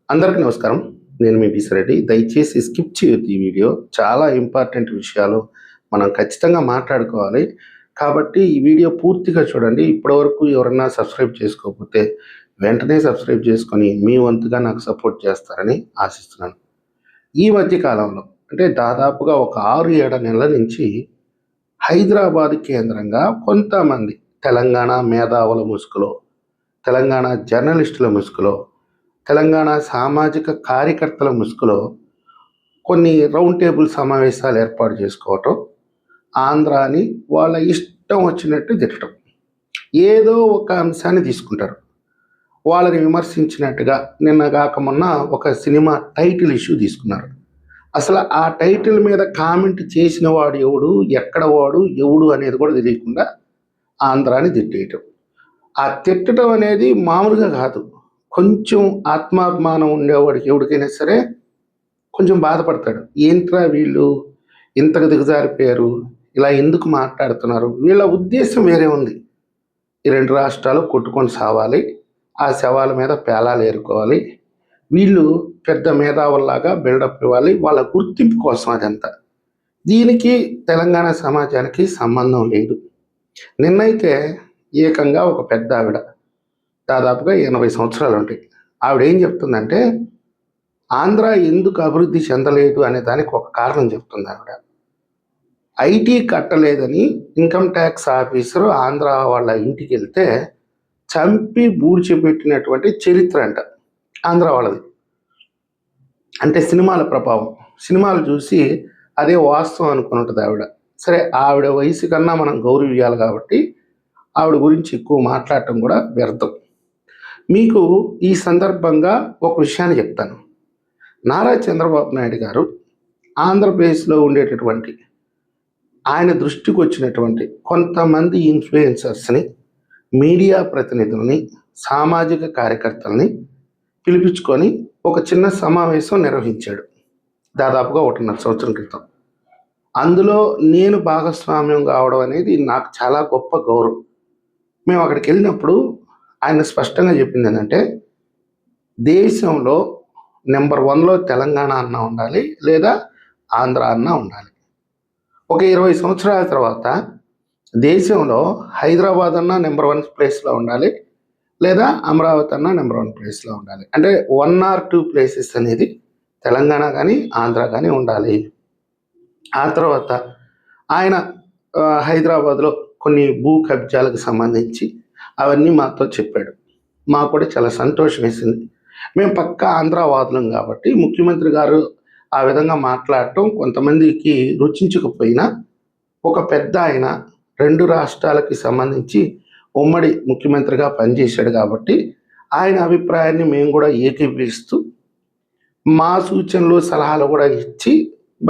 అందరికీ నమస్కారం. నేను మీ పిసిరెడ్డి. దయచేసి స్కిప్ చేయొద్దు ఈ వీడియో. చాలా ఇంపార్టెంట్ విషయాలు మనం ఖచ్చితంగా మాట్లాడుకోవాలి. కాబట్టి ఈ వీడియో పూర్తిగా చూడండి. ఇప్పటివరకు ఎవరన్నా సబ్స్క్రైబ్ చేసుకోకపోతే వెంటనే సబ్స్క్రైబ్ చేసుకొని మీ వంతుగా నాకు సపోర్ట్ చేస్తారని ఆశిస్తున్నాను. ఈ మధ్య కాలంలో అంటే దాదాపుగా ఒక 6, 7 నెలల నుంచి హైదరాబాద్ కేంద్రంగా కొంతమంది తెలంగాణ మేధావుల ముసుగులో, తెలంగాణ జర్నలిస్టుల ముసుగులో, తెలంగాణ సామాజిక కార్యకర్తల ముసుగులో కొన్ని రౌండ్ టేబుల్ సమావేశాలు ఏర్పాటు చేసుకోవటం, ఆంధ్రాని వాళ్ళ ఇష్టం వచ్చినట్టు తిట్టడం. ఏదో ఒక అంశాన్ని తీసుకుంటారు. వాళ్ళని విమర్శించినట్టుగా నిన్న కాక మొన్న ఒక సినిమా టైటిల్ ఇష్యూ తీసుకున్నారు. అసలు ఆ టైటిల్ మీద కామెంట్ చేసిన వాడు ఎవడు, ఎక్కడ వాడు, ఎవడు అనేది కూడా తెలియకుండా ఆంధ్రాని తిట్టేయటం. ఆ తిట్టడం అనేది మామూలుగా కాదు. కొంచెం ఆత్మాభిమానం ఉండేవాడికి ఎవరికైనా సరే కొంచెం బాధపడతాడు. ఏంట్రా వీళ్ళు ఇంతకు దిగజారిపోయారు, ఇలా ఎందుకు మాట్లాడుతున్నారు, వీళ్ళ ఉద్దేశం వేరే ఉంది. ఈ 2 రాష్ట్రాలు కొట్టుకొని సావాలి, ఆ శవాల మీద పేలాలు ఏరుకోవాలి, వీళ్ళు పెద్ద మేధావుల్లాగా బిల్డప్ ఇవ్వాలి, వాళ్ళ గుర్తింపు కోసం అదంతా. దీనికి తెలంగాణ సమాజానికి సంబంధం లేదు. నిన్నైతే ఏకంగా ఒక పెద్ద ఆవిడ, దాదాపుగా 80 సంవత్సరాలు ఉంటాయి, ఆవిడ ఏం చెప్తుందంటే ఆంధ్ర ఎందుకు అభివృద్ధి చెందలేదు అనే దానికి ఒక కారణం చెప్తుంది ఆవిడ. ఐటీ కట్టలేదని ఇన్కమ్ ట్యాక్స్ ఆఫీసరు ఆంధ్ర వాళ్ళ ఇంటికి వెళ్తే చంపి బూడ్చిపెట్టినటువంటి చరిత్ర అంట ఆంధ్ర వాళ్ళది. అంటే సినిమాల ప్రభావం, సినిమాలు చూసి అదే వాస్తవం అనుకుని ఉంటుంది ఆవిడ. సరే, ఆవిడ వయసు కన్నా మనం గౌరవించాలి కాబట్టి ఆవిడ గురించి ఎక్కువ మాట్లాడటం కూడా వ్యర్థం. మీకు ఈ సందర్భంగా ఒక విషయాన్ని చెప్తాను. నారా చంద్రబాబు నాయుడు గారు ఆంధ్రప్రదేశ్లో ఉండేటటువంటి ఆయన దృష్టికి వచ్చినటువంటి కొంతమంది ఇన్ఫ్లుయెన్సర్స్ని, మీడియా ప్రతినిధులని, సామాజిక కార్యకర్తలని పిలిపించుకొని ఒక చిన్న సమావేశం నిర్వహించాడు దాదాపుగా 1.5 సంవత్సరం క్రితం. అందులో నేను భాగస్వామ్యం కావడం అనేది నాకు చాలా గొప్ప గౌరవం. మేము అక్కడికి వెళ్ళినప్పుడు ఆయన స్పష్టంగా చెప్పింది ఏంటంటే, దేశంలో నెంబర్ 1లో తెలంగాణ అన్న ఉండాలి, లేదా ఆంధ్ర అన్న ఉండాలి. ఒక 20 సంవత్సరాల తర్వాత దేశంలో హైదరాబాద్ అన్న నెంబర్ 1 ప్లేస్లో ఉండాలి, లేదా అమరావతి అన్న నెంబర్ 1 ప్లేస్లో ఉండాలి. అంటే 1 or 2 ప్లేసెస్ అనేది తెలంగాణ కానీ ఆంధ్ర కానీ ఉండాలి. ఆ తర్వాత ఆయన హైదరాబాద్లో కొన్ని భూ కబ్జాలకు సంబంధించి అవన్నీ మాతో చెప్పాడు. మాకు కూడా చాలా సంతోషం వేసింది. మేము పక్కా ఆంధ్రావాదులం కాబట్టి ముఖ్యమంత్రి గారు ఆ విధంగా మాట్లాడటం కొంతమందికి రుచించకపోయినా, ఒక పెద్ద ఆయన 2 రాష్ట్రాలకి సంబంధించి ఉమ్మడి ముఖ్యమంత్రిగా పనిచేశాడు కాబట్టి ఆయన అభిప్రాయాన్ని మేము కూడా ఏకీభవిస్తూ మా సూచనలు సలహాలు కూడా ఇచ్చి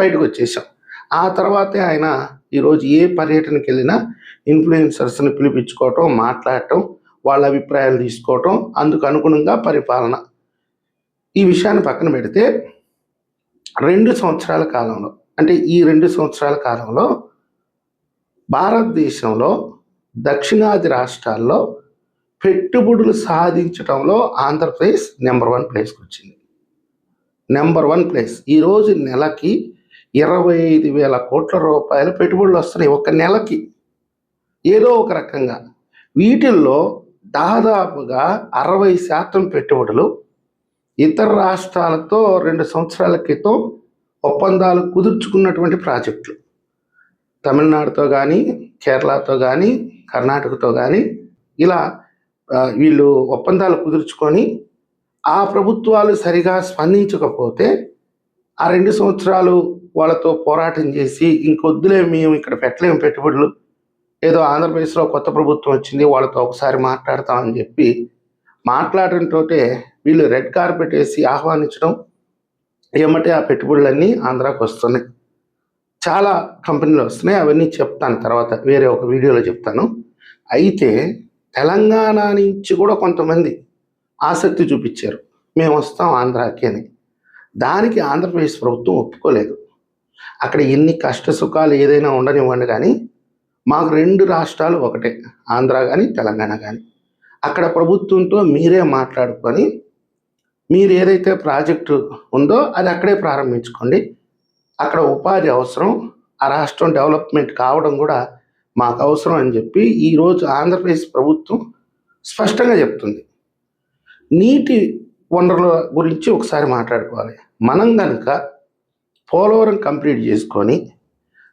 బయటకు వచ్చేసాం. ఆ తర్వాతే ఆయన ఈరోజు ఏ పర్యటనకి వెళ్ళినా ఇన్ఫ్లుయెన్సర్స్ని పిలిపించుకోవటం, మాట్లాడటం, వాళ్ళ అభిప్రాయాలు తీసుకోవటం, అందుకు అనుగుణంగా పరిపాలన. ఈ విషయాన్ని పక్కన పెడితే 2 సంవత్సరాల కాలంలో, అంటే ఈ 2 సంవత్సరాల కాలంలో భారతదేశంలో దక్షిణాది రాష్ట్రాల్లో పెట్టుబడులు సాధించడంలో ఆంధ్రప్రదేశ్ నెంబర్ 1 ప్లేస్కి వచ్చింది. Number 1 place. ఈరోజు నెలకి 25,000 కోట్ల రూపాయలు పెట్టుబడులు వస్తున్నాయి ఒక నెలకి, ఏదో ఒక రకంగా. వీటిల్లో దాదాపుగా 60% పెట్టుబడులు ఇతర రాష్ట్రాలతో 2 సంవత్సరాల క్రితం ఒప్పందాలు కుదుర్చుకున్నటువంటి ప్రాజెక్టులు. తమిళనాడుతో కానీ, కేరళతో కానీ, కర్ణాటకతో కానీ ఇలా వీళ్ళు ఒప్పందాలు కుదుర్చుకొని ఆ ప్రభుత్వాలు సరిగా స్పందించకపోతే ఆ 2 సంవత్సరాలు వాళ్ళతో పోరాటం చేసి ఇంకొద్దులే, మేము ఇక్కడ పెట్టలేము పెట్టుబడులు, ఏదో ఆంధ్రప్రదేశ్లో కొత్త ప్రభుత్వం వచ్చింది వాళ్ళతో ఒకసారి మాట్లాడతామని చెప్పి మాట్లాడటంతో వీళ్ళు రెడ్ కార్పెట్ వేసి ఆహ్వానించడం, ఏమంటే ఆ పెట్టుబడులన్నీ ఆంధ్రాకి వస్తున్నాయి. చాలా కంపెనీలు వస్తున్నాయి, అవన్నీ చెప్తాను తర్వాత వేరే ఒక వీడియోలో చెప్తాను. అయితే తెలంగాణ నుంచి కూడా కొంతమంది ఆసక్తి చూపించారు, మేము వస్తాం ఆంధ్రాకి అని. దానికి ఆంధ్రప్రదేశ్ ప్రభుత్వం ఒప్పుకోలేదు. అక్కడ ఎన్ని కష్ట సుఖాలు ఏదైనా ఉండనివ్వండి, కానీ మాకు 2 రాష్ట్రాలు ఒకటే, ఆంధ్ర కానీ తెలంగాణ కానీ. అక్కడ ప్రభుత్వంతో మీరే మాట్లాడుకొని మీరు ఏదైతే ప్రాజెక్టు ఉందో అది అక్కడే ప్రారంభించుకోండి. అక్కడ ఉపాధి అవసరం, ఆ రాష్ట్రం డెవలప్మెంట్ కావడం కూడా మాకు అవసరం అని చెప్పి ఈరోజు ఆంధ్రప్రదేశ్ ప్రభుత్వం స్పష్టంగా చెప్తుంది. నీటి వనరుల గురించి ఒకసారి మాట్లాడుకోవాలి. మనం కనుక పోలవరం కంప్లీట్ చేసుకొని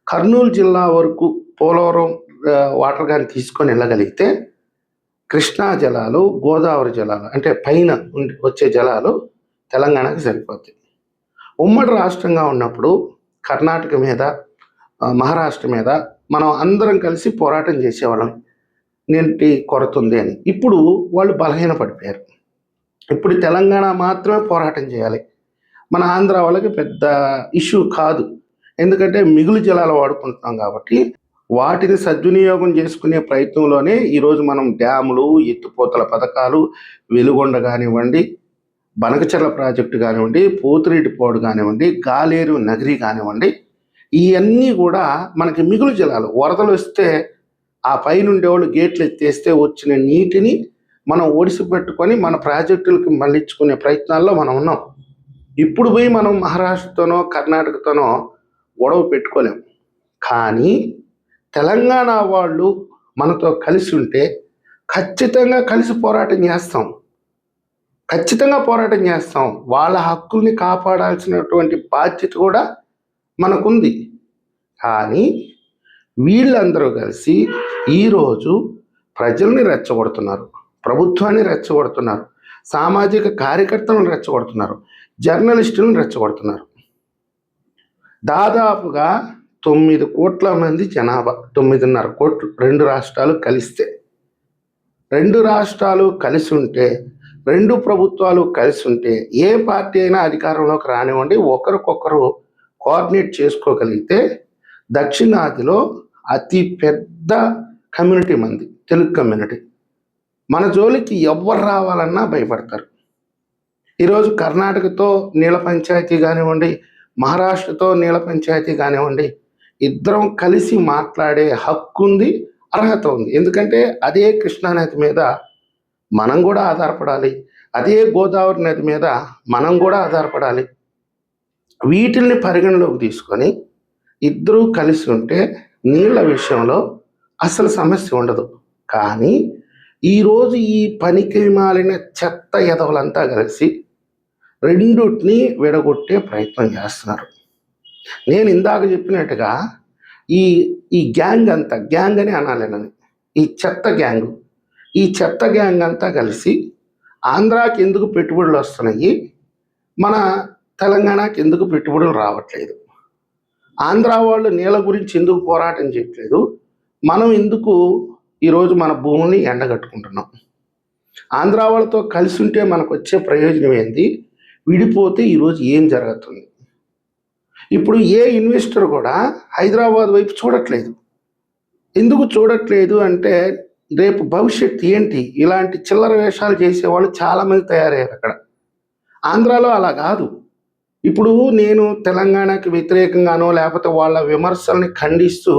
కర్నూలు జిల్లా వరకు పోలవరం వాటర్ కానీ తీసుకొని వెళ్ళగలిగితే కృష్ణా జలాలు, గోదావరి జలాలు అంటే పైన వచ్చే జలాలు తెలంగాణకి సరిపోతాయి. ఉమ్మడి రాష్ట్రంగా ఉన్నప్పుడు కర్ణాటక మీద, మహారాష్ట్ర మీద మనం అందరం కలిసి పోరాటం చేసేవాళ్ళం నీటి కొరత ఉంది అని. ఇప్పుడు వాళ్ళు బలహీన పడిపోయారు. ఇప్పుడు తెలంగాణ మాత్రమే పోరాటం చేయాలి. మన ఆంధ్ర వాళ్ళకి పెద్ద ఇష్యూ కాదు, ఎందుకంటే మిగులు జలాలు వాడుకుంటున్నాం కాబట్టి వాటిని సద్వినియోగం చేసుకునే ప్రయత్నంలోనే ఈరోజు మనం డ్యాములు, ఎత్తిపోతల పథకాలు, వెలుగొండ కానివ్వండి, బనకచెర్ల ప్రాజెక్టు కానివ్వండి, పోతిరెడ్డిపాడు కానివ్వండి, గాలేరు నగరి కానివ్వండి, ఇవన్నీ కూడా మనకి మిగులు జలాలు. వరదలు వస్తే ఆ పైనుండేవాళ్ళు గేట్లు ఎత్తేస్తే వచ్చిన నీటిని మనం ఒడిసిపెట్టుకొని మన ప్రాజెక్టులకు మళ్ళించుకునే ప్రయత్నాల్లో మనం ఉన్నాం. ఇప్పుడు పోయి మనం మహారాష్ట్రతోనో కర్ణాటకతోనో గొడవ పెట్టుకోలేం. కానీ తెలంగాణ వాళ్ళు మనతో కలిసి ఉంటే ఖచ్చితంగా కలిసి పోరాటం చేస్తాం. ఖచ్చితంగా పోరాటం చేస్తాం. వాళ్ళ హక్కుల్ని కాపాడాల్సినటువంటి బాధ్యత కూడా మనకుంది. కానీ వీళ్ళందరూ కలిసి ఈరోజు ప్రజల్ని రెచ్చగొడుతున్నారు, ప్రభుత్వాన్ని రెచ్చగొడుతున్నారు, సామాజిక కార్యకర్తలను రెచ్చగొడుతున్నారు, జర్నలిస్టులను రెచ్చగొడుతున్నారు. దాదాపుగా 9 కోట్ల మంది జనాభా, 9.5 కోట్లు 2 రాష్ట్రాలు కలిస్తే, 2 రాష్ట్రాలు కలిసి ఉంటే, 2 ప్రభుత్వాలు కలిసి ఉంటే ఏ పార్టీ అయినా అధికారంలోకి రానివ్వండి, ఒకరికొకరు కోఆర్డినేట్ చేసుకోగలిగితే దక్షిణాదిలో అతి పెద్ద కమ్యూనిటీ మంది తెలుగు కమ్యూనిటీ. మన జోలికి ఎవరు రావాలన్నా భయపడతారు. ఈరోజు కర్ణాటకతో నీళ్ళ పంచాయతీ కానివ్వండి, మహారాష్ట్రతో నీళ్ళ పంచాయతీ కానివ్వండి, ఇద్దరం కలిసి మాట్లాడే హక్కు ఉంది, అర్హత ఉంది. ఎందుకంటే అదే కృష్ణానది మీద మనం కూడా ఆధారపడాలి, అదే గోదావరి నది మీద మనం కూడా ఆధారపడాలి. వీటిల్ని పరిగణలోకి తీసుకొని ఇద్దరూ కలిసి ఉంటే నీళ్ళ విషయంలో అసలు సమస్య ఉండదు. కానీ ఈరోజు ఈ పనికి మాలిన చెత్త ఎదవలంతా కలిసి రెండుటిని విడగొట్టే ప్రయత్నం చేస్తున్నారు. నేను ఇందాక చెప్పినట్టుగా ఈ గ్యాంగ్ అంతా, గ్యాంగ్ అని అనాలి నన్ను, ఈ చెత్త గ్యాంగ్ అంతా కలిసి ఆంధ్రాకి ఎందుకు పెట్టుబడులు వస్తున్నాయి, మన తెలంగాణకి ఎందుకు పెట్టుబడులు రావట్లేదు, ఆంధ్ర వాళ్ళు నీళ్ళ గురించి ఎందుకు పోరాటం చేయట్లేదు, మనం ఎందుకు ఈరోజు మన భూముల్ని ఎండగట్టుకుంటున్నాం, ఆంధ్ర వాళ్ళతో కలిసి ఉంటే మనకు వచ్చే ప్రయోజనం ఏంది, విడిపోతే ఈరోజు ఏం జరుగుతుంది. ఇప్పుడు ఏ ఇన్వెస్టర్ కూడా హైదరాబాద్ వైపు చూడట్లేదు. ఎందుకు చూడట్లేదు అంటే రేపు భవిష్యత్తు ఏంటి, ఇలాంటి చిల్లర వేషాలు చేసేవాళ్ళు చాలామంది తయారయ్యారు అక్కడ. ఆంధ్రాలో అలా కాదు. ఇప్పుడు నేను తెలంగాణకి వ్యతిరేకంగానో లేకపోతే వాళ్ళ విమర్శల్ని ఖండిస్తూ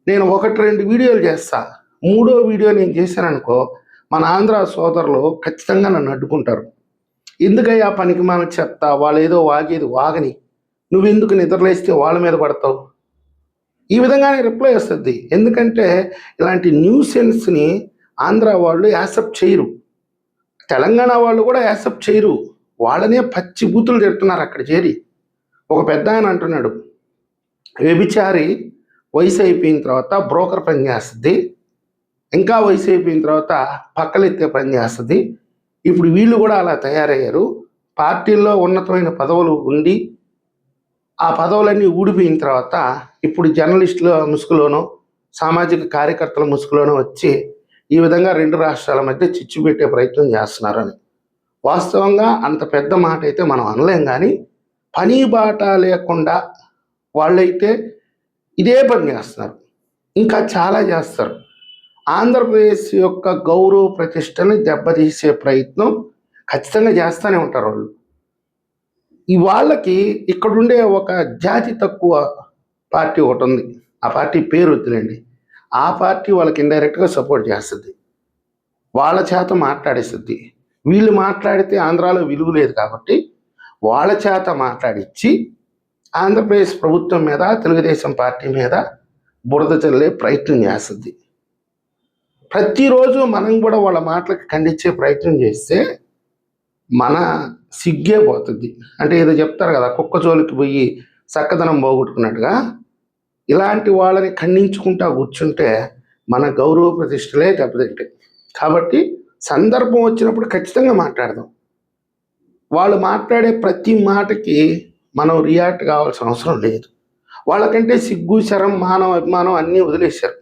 నేను 1-2 వీడియోలు చేస్తా, 3వ వీడియో నేను చేశాననుకో మన ఆంధ్ర సోదరులు ఖచ్చితంగా నన్ను అడ్డుకుంటారు. ఎందుకయ్యా పనికి మన చెప్తా, వాళ్ళు ఏదో వాగేది వాగని, నువ్వెందుకు నిద్రలేస్తే వాళ్ళ మీద పడతావు, ఈ విధంగానే రిప్లై వస్తుంది. ఎందుకంటే ఇలాంటి న్యూసెన్స్ని ఆంధ్ర వాళ్ళు యాక్సెప్ట్ చేయరు, తెలంగాణ వాళ్ళు కూడా యాక్సెప్ట్ చేయరు. వాళ్ళనే పచ్చి బూతులు తిడుతున్నారు అక్కడ చేరి. ఒక పెద్ద ఆయన అంటున్నాడు, వ్యభిచారి వయసు అయిపోయిన తర్వాత బ్రోకర్ పని చేస్తుంది, ఇంకా వయసు అయిపోయిన తర్వాత పక్కలెత్తే పని చేస్తుంది. ఇప్పుడు వీళ్ళు కూడా అలా తయారయ్యారు. పార్టీల్లో ఉన్నతమైన పదవులు ఉండి ఆ పదవులన్నీ ఊడిపోయిన తర్వాత ఇప్పుడు జర్నలిస్టుల ముసుగులోనో సామాజిక కార్యకర్తల ముసుగులోనో వచ్చి ఈ విధంగా 2 రాష్ట్రాల మధ్య చిచ్చు పెట్టే ప్రయత్నం చేస్తున్నారని. వాస్తవంగా అంత పెద్ద మాట అయితే మనం అనలేం, కానీ పని బాట లేకుండా వాళ్ళైతే ఇదే పని చేస్తున్నారు, ఇంకా చాలా చేస్తారు. ఆంధ్రప్రదేశ్ యొక్క గౌరవ ప్రతిష్టని దెబ్బతీసే ప్రయత్నం ఖచ్చితంగా చేస్తూనే ఉంటారు వాళ్ళు. వాళ్ళకి ఇక్కడుండే ఒక జాతి తక్కువ పార్టీ ఒకటి ఉంది, ఆ పార్టీ పేరు వద్దులేండి, ఆ పార్టీ వాళ్ళకి ఇండైరెక్ట్గా సపోర్ట్ చేస్తుంది, వాళ్ళ చేత మాట్లాడేస్తుంది. వీళ్ళు మాట్లాడితే ఆంధ్రాలో విలువ లేదు కాబట్టి వాళ్ళ చేత మాట్లాడించి ఆంధ్రప్రదేశ్ ప్రభుత్వం మీద తెలుగుదేశం పార్టీ మీద బురద చల్లే ప్రయత్నం చేస్తుంది. ప్రతిరోజు మనం కూడా వాళ్ళ మాటలకు ఖండించే ప్రయత్నం చేస్తే మన సిగ్గే పోతుంది. అంటే ఏదో చెప్తారు కదా, కుక్క జోలికి పోయి చక్కదనం పోగొట్టుకున్నట్టుగా ఇలాంటి వాళ్ళని ఖండించుకుంటా కూర్చుంటే మన గౌరవ ప్రతిష్టలే దెబ్బతింటాయి. కాబట్టి సందర్భం వచ్చినప్పుడు ఖచ్చితంగా మాట్లాడదాం. వాళ్ళు మాట్లాడే ప్రతి మాటకి మనం రియాక్ట్ కావాల్సిన అవసరం లేదు. వాళ్ళకంటే సిగ్గు, శరం, మానవ అభిమానం అన్నీ వదిలేశారు.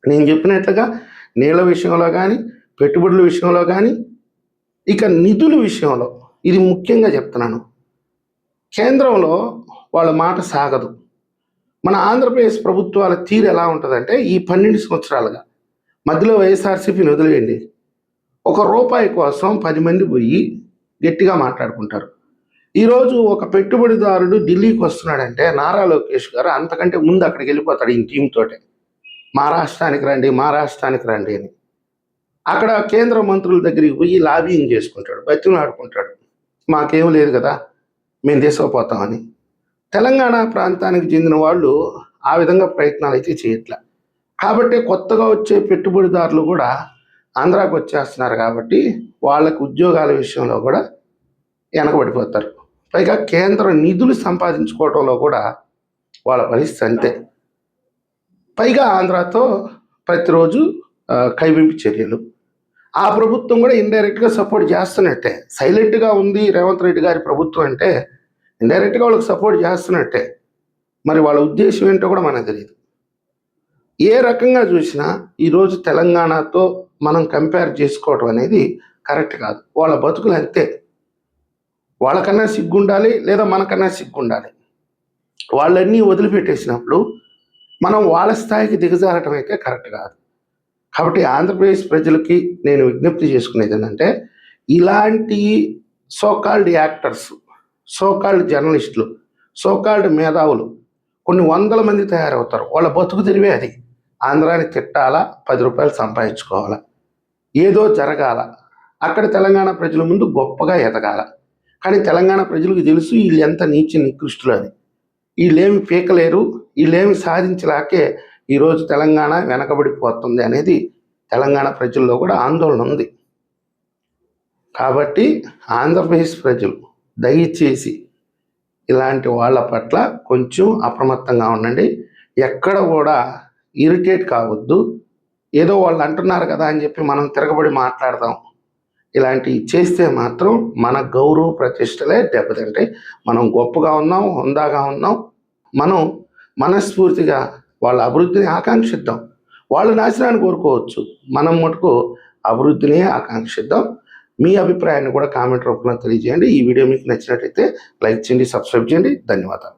నేను చెప్పినట్లుగా నీళ్ళ విషయంలో కానీ, పెట్టుబడుల విషయంలో కానీ, ఇక నిధుల విషయంలో ఇది ముఖ్యంగా చెప్తున్నాను. కేంద్రంలో వాళ్ళ మాట సాగదు. మన ఆంధ్రప్రదేశ్ ప్రభుత్వాల తీరు ఎలా ఉంటుందంటే, ఈ 12 సంవత్సరాలుగా మధ్యలో వైఎస్ఆర్సీపీని వదిలేయండి, ఒక రూపాయి కోసం 10 మంది పోయి గట్టిగా మాట్లాడుకుంటారు. ఈరోజు ఒక పెట్టుబడిదారుడు ఢిల్లీకి వస్తున్నాడంటే నారా లోకేష్ గారు అంతకంటే ముందు అక్కడికి వెళ్ళిపోతాడు ఈ టీంతోటే. మహారాష్ట్రానికి రండి అని. అక్కడ కేంద్ర మంత్రుల దగ్గరికి పోయి లాబింగ్ చేసుకుంటాడు, బతిమలాడుకుంటాడు, మాకేం లేదు కదా మేము తీసుకుపోతామని. తెలంగాణ ప్రాంతానికి చెందిన వాళ్ళు ఆ విధంగా ప్రయత్నాలు అయితే చేయట్లే. కాబట్టి కొత్తగా వచ్చే పెట్టుబడిదారులు కూడా ఆంధ్రాకి వచ్చేస్తున్నారు కాబట్టి వాళ్ళకు ఉద్యోగాల విషయంలో కూడా వెనకబడిపోతారు. పైగా కేంద్ర నిధులు సంపాదించుకోవడంలో కూడా వాళ్ళ పరిస్థితి అంతే. పైగా ఆంధ్రాతో ప్రతిరోజు కైవింపు చర్యలు. ఆ ప్రభుత్వం కూడా ఇండైరెక్ట్గా సపోర్ట్ చేస్తున్నట్టే. సైలెంట్గా ఉంది రేవంత్ రెడ్డి గారి ప్రభుత్వం అంటే ఇండైరెక్ట్గా వాళ్ళకి సపోర్ట్ చేస్తున్నట్టే. మరి వాళ్ళ ఉద్దేశం ఏంటో కూడా మనకు తెలియదు. ఏ రకంగా చూసినా ఈరోజు తెలంగాణతో మనం కంపేర్ చేసుకోవడం అనేది కరెక్ట్ కాదు. వాళ్ళ బతుకులు అంతే. వాళ్ళకన్నా సిగ్గుండాలి, లేదా మనకన్నా సిగ్గుండాలి. వాళ్ళన్నీ వదిలిపెట్టేసినప్పుడు మనం వాళ్ళ స్థాయికి దిగజారటం అయితే కరెక్ట్ కాదు. కాబట్టి ఆంధ్రప్రదేశ్ ప్రజలకి నేను విజ్ఞప్తి చేసుకునేది ఏంటంటే, ఇలాంటి సోకాల్డ్ యాక్టర్స్, సోకాల్డ్ జర్నలిస్టులు, సోకాల్డ్ మేధావులు కొన్ని వందల మంది తయారవుతారు. వాళ్ళ బతుకు తెరివే అది. ఆంధ్రాని తిట్టాలా, 10 రూపాయలు సంపాదించుకోవాలా, ఏదో జరగాల, అక్కడ తెలంగాణ ప్రజల ముందు గొప్పగా ఎదగాల. కానీ తెలంగాణ ప్రజలకు తెలుసు వీళ్ళు ఎంత నీచ నికృష్టులు అని. వీళ్ళేమి పీకలేరు, వీళ్ళేమి సాధించలేకే ఈరోజు తెలంగాణ వెనకబడిపోతుంది అనేది తెలంగాణ ప్రజల్లో కూడా ఆందోళన ఉంది. కాబట్టి ఆంధ్రప్రదేశ్ ప్రజలు దయచేసి ఇలాంటి వాళ్ళ పట్ల కొంచెం అప్రమత్తంగా ఉండండి. ఎక్కడ కూడా ఇరిటేట్ కావద్దు. ఏదో వాళ్ళు అంటున్నారు కదా అని చెప్పి మనం తిరగబడి మాట్లాడదాం. ఇలాంటివి చేస్తే మాత్రం మన గౌరవ ప్రతిష్టలే దెబ్బతింటాయి. మనం గొప్పగా ఉన్నాం, హుందాగా ఉన్నాం. మనం మనస్ఫూర్తిగా వాళ్ళ అభివృద్ధిని ఆకాంక్షిద్దాం. వాళ్ళు నాశనాన్ని కోరుకోవచ్చు, మనం మటుకు అభివృద్ధిని ఆకాంక్షిద్దాం. మీ అభిప్రాయాన్ని కూడా కామెంట్ రూపంలో తెలియజేయండి. ఈ వీడియో మీకు నచ్చినట్లయితే లైక్ చేయండి, సబ్స్క్రైబ్ చేయండి. ధన్యవాదాలు.